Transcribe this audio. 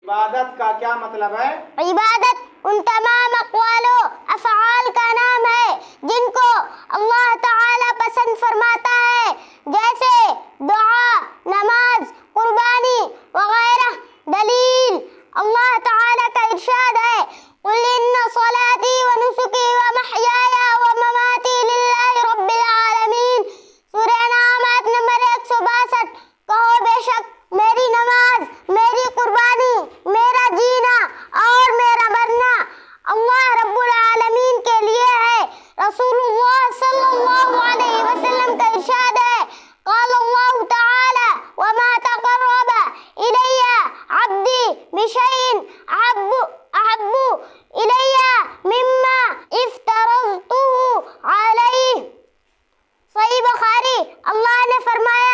عبادت کا کیا مطلب ہے؟ عبادت ان تمام اقوال و افعال کا نام ہے جن کو اللہ تعالی پسند فرماتا ہے، جیسے دعا، نماز، قربانی وغیرہ۔ دلیل: اللہ تعالی کا ارشاد ہے قُلْ إِنَّ صَلَاتِي وَنُسُكِي وَمَحْيَايَ وَمَمَاتِي لِلَّهِ رَبِّ الْعَالَمِينَ۔ سورہ نعم آیت نمبر 162۔ کہو بے شک میری نماز، میری قربانی، میرا جینا اور میرا مرنا اللہ رب العالمین کے لیے ہے۔ رسول اللہ صلی اللہ علیہ وسلم کا ارشاد ہے قال اللہ تعالی وما تقرب الی عبدی بشیء احب الی مما افترضته علیہ۔ صحیح بخاری۔ اللہ نے فرمایا